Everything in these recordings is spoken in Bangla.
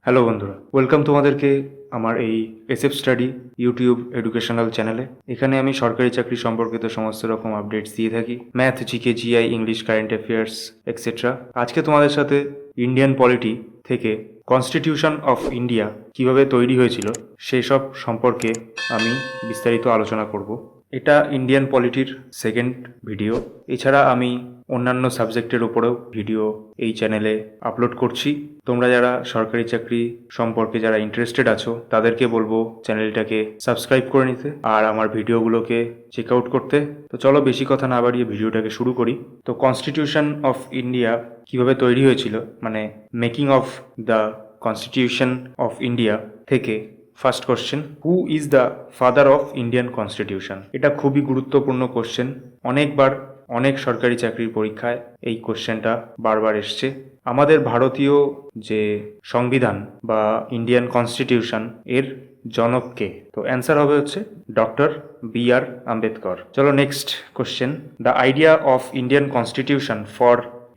হ্যালো বন্ধুরা, ওয়েলকাম তোমাদেরকে আমার এই এসএফ স্টাডি ইউটিউব এডুকেশনাল চ্যানেলে। এখানে আমি সরকারি চাকরি সম্পর্কিত সমস্ত রকম আপডেটস দিয়ে থাকি, math, GK, GI, English, current affairs etcetera. আজকে তোমাদের সাথে ইন্ডিয়ান পলিটি থেকে কনস্টিটিউশন অফ ইন্ডিয়া কিভাবে তৈরি হয়েছিল সেই সব সম্পর্কে আমি বিস্তারিত আলোচনা করব। এটা ইন্ডিয়ান পলিটির সেকেন্ড ভিডিও। এছাড়া আমি অন্যান্য সাবজেক্টের উপরেও ভিডিও এই চ্যানেলে আপলোড করছি। তোমরা যারা সরকারি চাকরি সম্পর্কে যারা ইন্টারেস্টেড আছো তাদেরকে বলবো চ্যানেলটাকে সাবস্ক্রাইব করে নিতে আর আমার ভিডিওগুলোকে চেক আউট করতে। তো চলো বেশি কথা না বাড়িয়ে ভিডিওটাকে শুরু করি। তো কনস্টিটিউশন অফ ইন্ডিয়া কিভাবে তৈরি হয়েছিল, মানে making of the constitution of India থেকে first question, who is the father of Indian constitution? এটা খুবই গুরুত্বপূর্ণ কোশ্চেন। অনেকবার অনেক সরকারি চাকরির পরীক্ষায় এই কোশ্চেনটা বারবার এসছে। আমাদের ভারতীয় যে সংবিধান বা ইন্ডিয়ান কনস্টিটিউশন এর জনককে? তো অ্যান্সার হবে হচ্ছে ডক্টর B.R. আম্বেদকর। চলো next question, the idea of Indian constitution for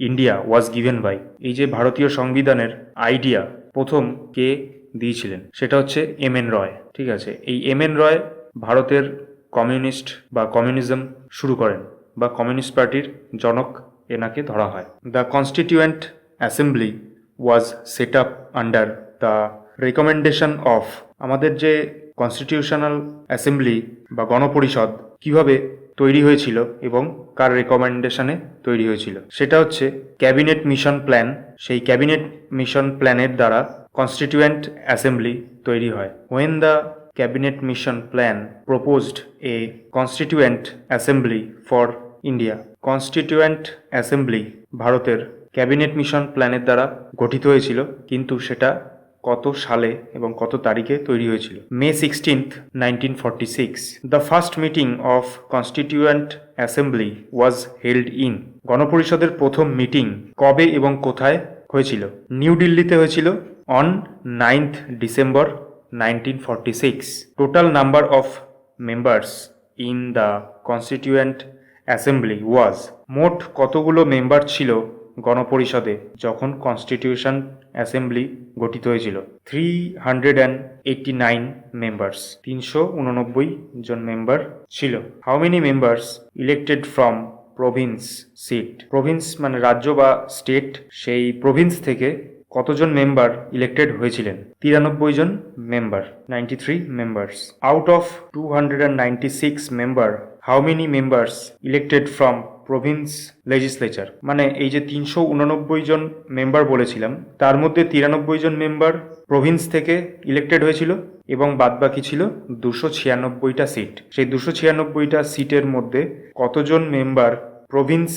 India was given by? এই যে ভারতীয় সংবিধানের আইডিয়া প্রথম কে দিয়েছিলেন সেটা হচ্ছে M.N. রয়। ঠিক আছে, এই M.N. রয় ভারতের কমিউনিস্ট বা কমিউনিজম শুরু করেন বা কমিউনিস্ট পার্টির জনক এনাকে ধরা হয়। The constituent assembly was set up under the recommendation of? আমাদের যে কনস্টিটিউশনাল অ্যাসেম্বলি বা গণপরিষদ কিভাবে তৈরি হয়েছিল এবং কার রেকমেন্ডেশনে তৈরি হয়েছিল সেটা হচ্ছে ক্যাবিনেট মিশন প্ল্যান। সেই ক্যাবিনেট মিশন প্ল্যানের দ্বারা কনস্টিটিউয়েন্ট অ্যাসেম্বলি তৈরি হয়। When the cabinet mission plan proposed A constituent assembly for India? Constituent assembly ভারতের ক্যাবিনেট মিশন প্ল্যানের দ্বারা গঠিত হয়েছিল, কিন্তু সেটা কত সালে এবং কত তারিখে তৈরি হয়েছিল? May 16th 1946। The first meeting of constituent assembly was held in? গণপরিষদের প্রথম মিটিং কবে এবং কোথায় হয়েছিল? নিউ দিল্লিতে হয়েছিল on 9th December 1946। Total number of members in the constituent assembly was? মোট কতগুলো মেম্বার ছিল গণপরিষদে যখন কনস্টিটিউশন অ্যাসেম্বলি গঠিত হয়েছিল? 389 মেম্বার্স। 389 জন মেম্বার ছিল। How many members elected from province seat? Province মানে রাজ্য বা স্টেট, সেই প্রভিন্স থেকে কতজন মেম্বার ইলেক্টেড হয়েছিলেন? 93 জন member, 93 members. Out of 296 member, how many members elected from province legislature? মানে এই যে 389 জন মেম্বার বলেছিলাম তার মধ্যে 93 জন মেম্বার প্রভিন্স থেকে ইলেক্টেড হয়েছিল এবং বাদবাকি ছিল 296টা সিট। সেই 296টা সিটের মধ্যে কতজন মেম্বার প্রভিন্স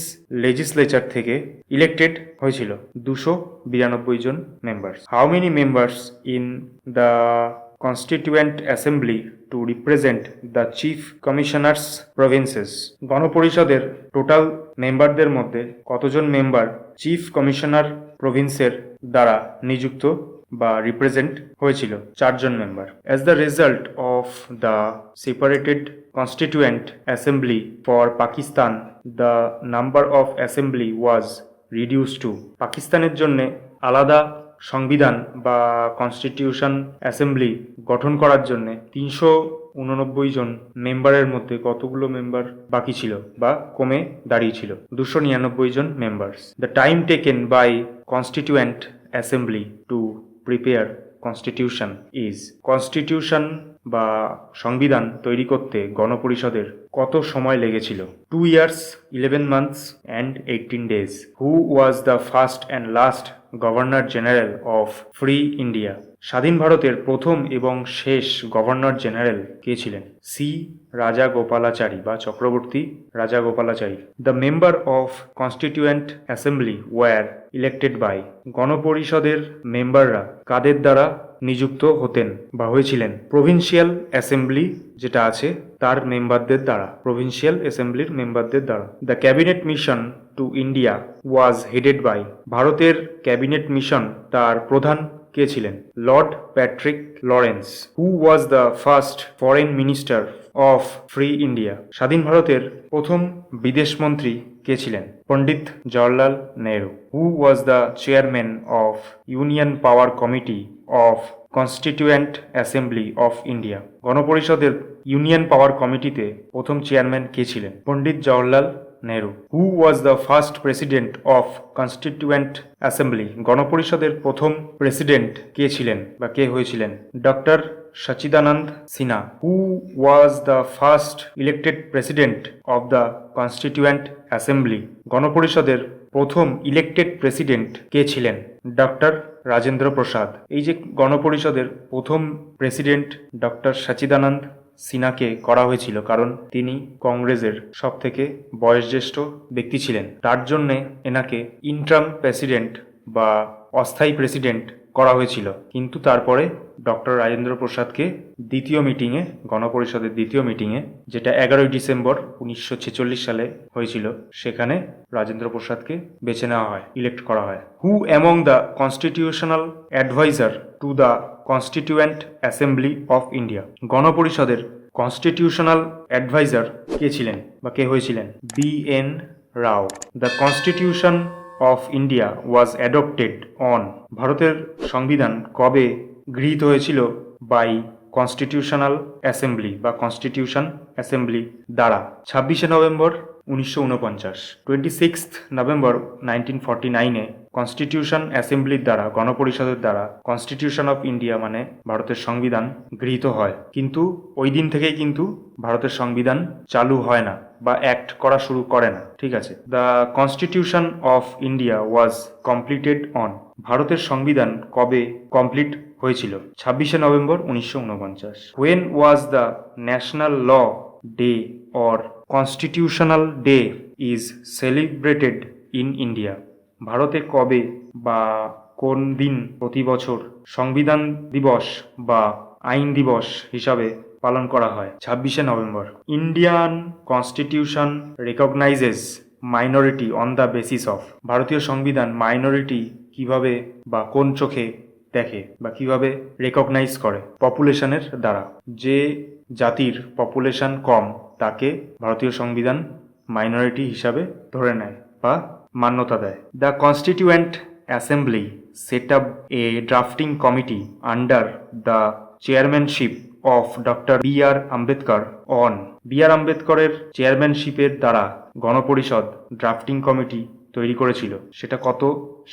লেজিসলেচার থেকে ইলেক্টেড হয়েছিল? 292 জন members. How many members in the constituent assembly to represent the chief commissioners provinces? গণপরিষদের টোটাল মেম্বারদের মধ্যে কতজন মেম্বার চিফ কমিশনার প্রভিন্সের দ্বারা নিযুক্ত বা রিপ্রেজেন্ট হয়েছিল? 4 জন member. As the result of the separated constituent assembly for Pakistan, the number of assembly was reduce to? পাকিস্তানের জন্য আলাদা সংবিধান বা কনস্টিটিউশন অ্যাসেম্বলি গঠন করার জন্য 389 জন মেম্বারের মধ্যে কতগুলো মেম্বার বাকি ছিল বা কমে দাঁড়িয়েছিল? 299 জন members. The time taken by constituent assembly to prepare constitution is? Constitution বা সংবিধান তৈরি করতে গণপরিষদের কত সময় লেগেছিল? 2 years 11 months and 18 days। Who was the first and last governor general of free India? স্বাধীন ভারতের প্রথম এবং শেষ গভর্নর জেনারেল কে ছিলেন? সি রাজাগোপালাচারী বা Chakravarti Rajagopalachari. The member of constituent assembly were elected by? গণপরিষদের মেম্বাররা কাদের দ্বারা নিযুক্ত হতেন বা হয়েছিলেন? প্রভিন্সিয়াল অ্যাসেম্বলি যেটা আছে তার মেম্বারদের দ্বারা, প্রভিন্সিয়াল অ্যাসেম্বলির মেম্বারদের দ্বারা। The cabinet mission to India was headed by? ভারতের ক্যাবিনেট মিশন তার প্রধান কে ছিলেন? Lord Patrick Lawrence. Who was the first foreign minister of free India? স্বাধীন ভারতের প্রথম বিদেশমন্ত্রী কে ছিলেন? Pandit Jawaharlal Nehru. Who was the chairman of union power committee of constituent assembly of India. গণপরিষদের ইউনিয়ন পাওয়ার কমিটিতে প্রথম চেয়ারম্যান কে ছিলেন? Pandit Jawaharlal Nehru. Who was the first president of constituent assembly? গণপরিষদের প্রথম প্রেসিডেন্ট কে ছিলেন বা কে হয়েছিলেন? Doctor Sachchidananda Sinha. Who was the first elected president of the constituent assembly? গণপরিষদের প্রথম ইলেক্টেড প্রেসিডেন্ট কে ছিলেন? ডক্টর রাজেন্দ্র প্রসাদ। এই যে গণপরিষদের প্রথম প্রেসিডেন্ট ডক্টর সচিদানন্দ সিনহাকে করা হয়েছিল কারণ তিনি কংগ্রেসের সব থেকে বয়োজ্যেষ্ঠ ব্যক্তি ছিলেন, তার জন্যে এনাকে ইন্টারাম প্রেসিডেন্ট বা অস্থায়ী প্রেসিডেন্ট করা হয়েছিল। কিন্তু তারপরে ডক্টর রাজেন্দ্র প্রসাদকে দ্বিতীয় মিটিংয়ে, গণপরিষদের দ্বিতীয় মিটিংয়ে, যেটা 11ই ডিসেম্বর 1946 সালে হয়েছিল, সেখানে রাজেন্দ্র প্রসাদকে বেছে নেওয়া হয়, ইলেক্ট করা হয়। Who among the constitutional advisor to the constituent assembly of India? গণপরিষদের কনস্টিটিউশনাল অ্যাডভাইজার কে ছিলেন বা কে হয়েছিলেন? B N. Rau. The constitution of India was adopted on? ভারতের সংবিধান কবে গৃহীত হয়েছিল বাই কনস্টিটিউশনাল অ্যাসেম্বলি বা কনস্টিটিউশন অ্যাসেম্বলি দ্বারা? 26শে নভেম্বর 1949। 26th নভেম্বর 1949-এ কনস্টিটিউশন অ্যাসেম্বলির দ্বারা, গণপরিষদের দ্বারা কনস্টিটিউশন অফ ইন্ডিয়া মানে ভারতের সংবিধান গৃহীত হয়। কিন্তু ওই দিন থেকেই কিন্তু ভারতের সংবিধান চালু হয় না বা অ্যাক্ট করা শুরু করে না, ঠিক আছে? The constitution of India was completed on? ভারতের সংবিধান কবে কমপ্লিট হয়েছিল? 26শে নভেম্বর 1949। When was the national law day or constitutional day is celebrated in India? ভারতে কবে বা কোন দিন প্রতি বছর সংবিধান দিবস বা আইন দিবস হিসাবে পালন করা হয়? 26শে নভেম্বর। Indian constitution recognises minority on the basis of? ভারতীয় সংবিধান মাইনরিটি কিভাবে বা কোন চোখে দেখে বা কিভাবে রেকগনাইজ করে? পপুলেশনের দ্বারা। যে জাতির পপুলেশন কম তাকে ভারতীয় সংবিধান মাইনরিটি হিসাবে ধরে নেয় বা মান্যতা দেয়। The constituent assembly set up A drafting committee under the chairmanship of doctor B.R.. Ambedkar on? B.R.. আম্বেদকরের চেয়ারম্যানশিপের দ্বারা গণপরিষদ ড্রাফটিং কমিটি তৈরি করেছিল। সেটা কত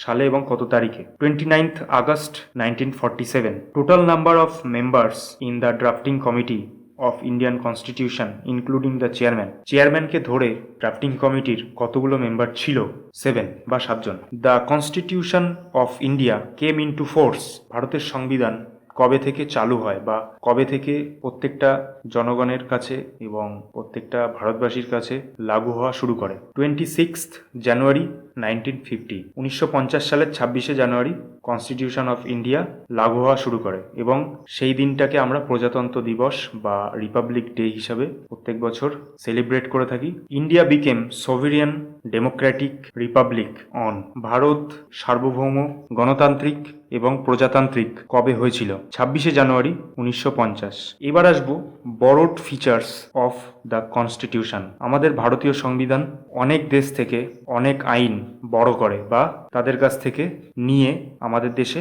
সালে এবং কত তারিখে? 29th August 1947। Total number of members in the drafting committee of Indian constitution including the chairman? চেয়ারম্যানকে ধরে ড্রাফটিং কমিটির কতগুলো মেম্বার ছিল? 7 বা 7 জন। The constitution of India came into force? ভারতের সংবিধান কবে থেকে চালু হয় বা কবে থেকে প্রত্যেকটা জনগণের কাছে এবং প্রত্যেকটা ভারতবাসীর কাছে লাগু হওয়া শুরু করে? 26th জানুয়ারি 1950। 1950 সালের 26শে জানুয়ারি কনস্টিটিউশন অফ ইন্ডিয়া লাগু হওয়া শুরু করে এবং সেই দিনটাকে আমরা প্রজাতন্ত্র দিবস বা রিপাবলিক ডে হিসাবে প্রত্যেক বছর সেলিব্রেট করে থাকি। India became sovereign Democratic Republic on? Bharat সার্বভৌম গণতান্ত্রিক এবং প্রজাতান্ত্রিক কবে হয়েছিল? 26শে জানুয়ারি 1950। এবার আসবো borrowed features of the constitution. আমাদের ভারতীয় সংবিধান অনেক দেশ থেকে অনেক আইন বড় করে বা তাদের কাছ থেকে নিয়ে আমাদের দেশে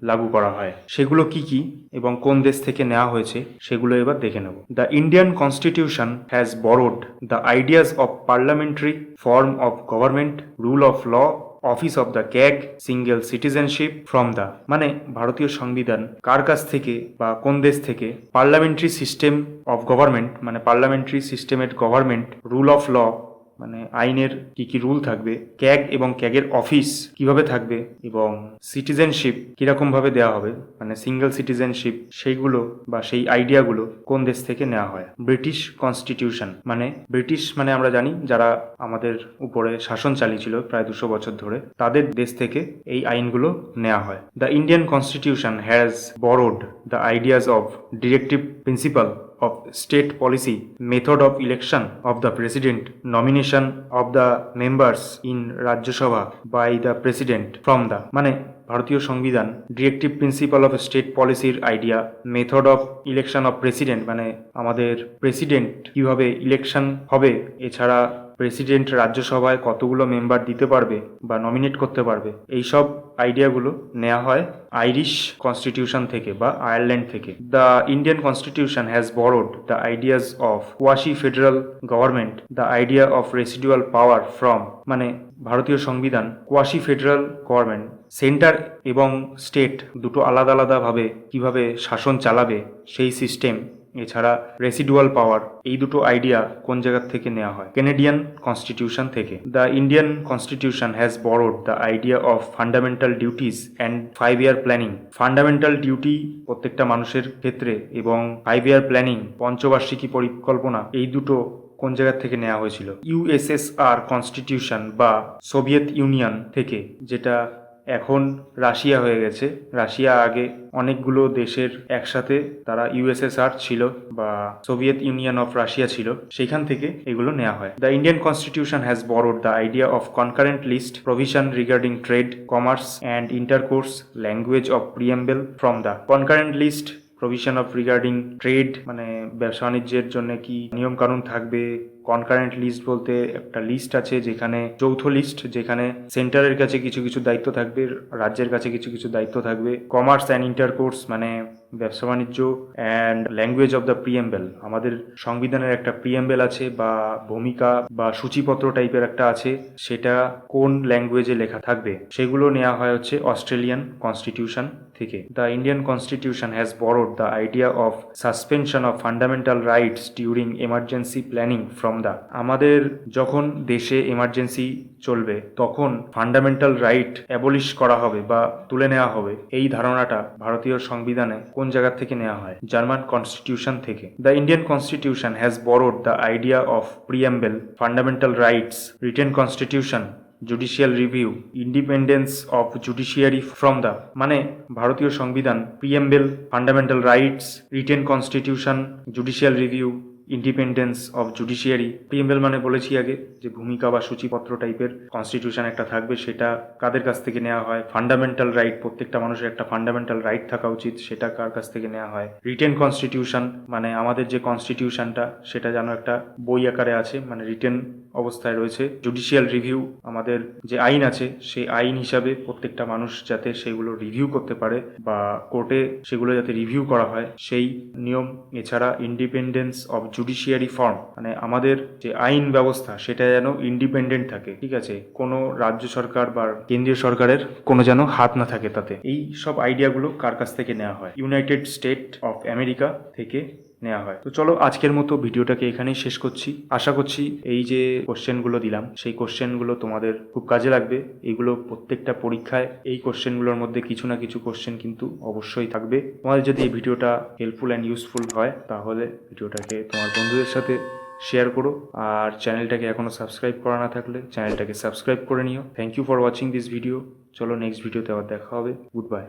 লাগু করা হয়। সেগুলো কি কি এবং কোন দেশ থেকে নেওয়া হয়েছে সেগুলো এবার দেখে নেব। The Indian constitution has borrowed the ideas of parliamentary form of government, rule of law, office of the CAG, single citizenship from the? মানে ভারতীয় সংবিধান কার কাছ থেকে বা কোন দেশ থেকে পার্লামেন্টারি সিস্টেম অফ গভর্নমেন্ট মানে পার্লামেন্টারি সিস্টেমের গভর্নমেন্ট, রুল অফ ল মানে আইনের কি কি রুল থাকবে, ক্যাগ এবং ক্যাগের অফিস কিভাবে থাকবে এবং সিটিজেনশিপ কিরকম ভাবে দেওয়া হবে মানে সিঙ্গেল সিটিজেনশিপ, সেইগুলো বা সেই আইডিয়াগুলো কোন দেশ থেকে নেওয়া হয়? ব্রিটিশ কনস্টিটিউশন মানে ব্রিটিশ মানে আমরা জানি যারা আমাদের উপরে শাসন চালিয়েছিল প্রায় 200 বছর ধরে, তাদের দেশ থেকে এই আইনগুলো নেওয়া হয়। The Indian constitution has borrowed the ideas of directive principal of state policy, method of election of the president, nomination of the members in Rajya Sabha by the president from the? মানে ভারতীয় সংবিধান ডিরেক্টিভ প্রিন্সিপাল অফ স্টেট পলিসির idea, method of election of president মানে আমাদের প্রেসিডেন্ট কিভাবে ইলেকশন হবে, এছাড়া প্রেসিডেন্ট রাজ্যসভায় কতগুলো মেম্বার দিতে পারবে বা নমিনেট করতে পারবে, এইসব আইডিয়াগুলো নেওয়া হয় আইরিশ কনস্টিটিউশন থেকে বা আয়ারল্যান্ড থেকে। The Indian constitution has borrowed the ideas of quasi federal government, the idea of residual power from, মানে ভারতীয় সংবিধান কোয়াশি ফেডারেল গভর্নমেন্ট, সেন্টার এবং স্টেট দুটো আলাদা আলাদাভাবে কিভাবে শাসন চালাবে সেই সিস্টেম, এছাড়া রেসিডুয়াল পাওয়ার, এই দুটো আইডিয়া কোন জায়গা থেকে নেওয়া হয়? কেনেডিয়ান কনস্টিটিউশন থেকে। The Indian constitution has borrowed the idea of fundamental duties and 5 year planning. Fundamental duty প্রত্যেকটা মানুষের ক্ষেত্রে এবং 5 ইয়ার প্ল্যানিং, পঞ্চবার্ষিকী পরিকল্পনা, এই দুটো কোন জায়গা থেকে নেওয়া হয়েছিল? ইউএসএসআর কনস্টিটিউশন বা সোভিয়েত ইউনিয়ন থেকে, যেটা এখন রাশিয়া হয়ে গেছে। রাশিয়া আগে অনেকগুলো দেশের একসাথে তারা ইউএসএসআর ছিল বা সোভিয়েত ইউনিয়ন অফ রাশিয়া ছিল, সেখান থেকে এগুলো নেওয়া হয়। The Indian constitution has borrowed the idea of concurrent list provision regarding trade, commerce and intercourse, language of preamble from the concurrent list provision of regarding trade, মানে ব্যবসা বাণিজ্যের জন্য কি নিয়ম কানুন থাকবে। কনকারেন্ট লিস্ট বলতে একটা লিস্ট আছে যেখানে যৌথ লিস্ট, যেখানে সেন্টারের কাছে কিছু কিছু দায়িত্ব থাকবে, রাজ্যের কাছে কিছু কিছু দায়িত্ব থাকবে। কমার্স অ্যান্ড ইন্টারকোর্স মানে ব্যবসা বাণিজ্য, and language of the preamble, আমাদের সংবিধানের একটা প্রিএম্বল আছে বা ভূমিকা বা সূচিপত্র টাইপের একটা আছে, সেটা কোন ল্যাঙ্গুয়েজে লেখা থাকবে, সেগুলো নেওয়া হয় হচ্ছে অস্ট্রেলিয়ান কনস্টিটিউশন থেকে। The Indian constitution has borrowed the idea of suspension of fundamental rights during emergency planning from the, আমাদের যখন দেশে এমার্জেন্সি চলবে তখন ফান্ডামেন্টাল রাইট অ্যাবলিশ করা হবে বা তুলে নেওয়া হবে, এই ধারণাটা ভারতীয় সংবিধানে কোন জায়গা থেকে নেওয়া হয়? জার্মান কনস্টিটিউশন থেকে। The Indian constitution has borrowed the idea of preamble, fundamental rights, written constitution, judicial review, independence of judiciary from the, মানে ভারতীয় সংবিধান preamble, fundamental rights, written constitution, judicial review, independence of judiciary. Preamble মানে বলেছি আগে যে ভূমিকা বা সূচিপত্র টাইপের কনস্টিটিউশন একটা থাকবে, সেটা কাদের কাছ থেকে নেওয়া হয়? ফান্ডামেন্টাল রাইট, প্রত্যেকটা মানুষের একটা ফান্ডামেন্টাল রাইট থাকা উচিত, সেটা কার কাছ থেকে নেওয়া হয়? রিটেন কনস্টিটিউশন মানে আমাদের যে কনস্টিটিউশনটা সেটা যেন একটা বই আকারে আছে, মানে রিটেন অবস্থায় রয়েছে। জুডিশিয়াল রিভিউ, আমাদের যে আইন আছে সেই আইন হিসাবে প্রত্যেকটা মানুষ যাতে সেগুলো রিভিউ করতে পারে বা কোর্টে সেগুলো যাতে রিভিউ করা হয় সেই নিয়ম। এছাড়া ইন্ডিপেন্ডেন্স অফ জুডিশিয়ারি ফর্ম, মানে আমাদের যে আইন ব্যবস্থা সেটা যেন ইন্ডিপেন্ডেন্ট থাকে, ঠিক আছে, কোনো রাজ্য সরকার বা কেন্দ্রীয় সরকারের কোনো যেন হাত না থাকে তাতে। এই সব আইডিয়াগুলো কার কাছ থেকে নেওয়া হয়? ইউনাইটেড স্টেট অফ আমেরিকা থেকে নেওয়া হয়। তো চলো আজকের মতো ভিডিওটাকে এখানেই শেষ করছি। আশা করছি এই যে কোশ্চেনগুলো দিলাম সেই কোশ্চেনগুলো তোমাদের খুব কাজে লাগবে। এইগুলো প্রত্যেকটা পরীক্ষায় এই কোশ্চেনগুলোর মধ্যে কিছু না কিছু কোশ্চেন কিন্তু অবশ্যই থাকবে। তোমাদের যদি এই ভিডিওটা হেল্পফুল অ্যান্ড ইউজফুল হয় তাহলে ভিডিওটাকে তোমার বন্ধুদের সাথে শেয়ার করো, আর চ্যানেলটাকে এখনো সাবস্ক্রাইব করা না থাকলে চ্যানেলটাকে সাবস্ক্রাইব করে নিও। Thank you for watching this video. চলো নেক্সট ভিডিওতে আবার দেখা হবে। Good by.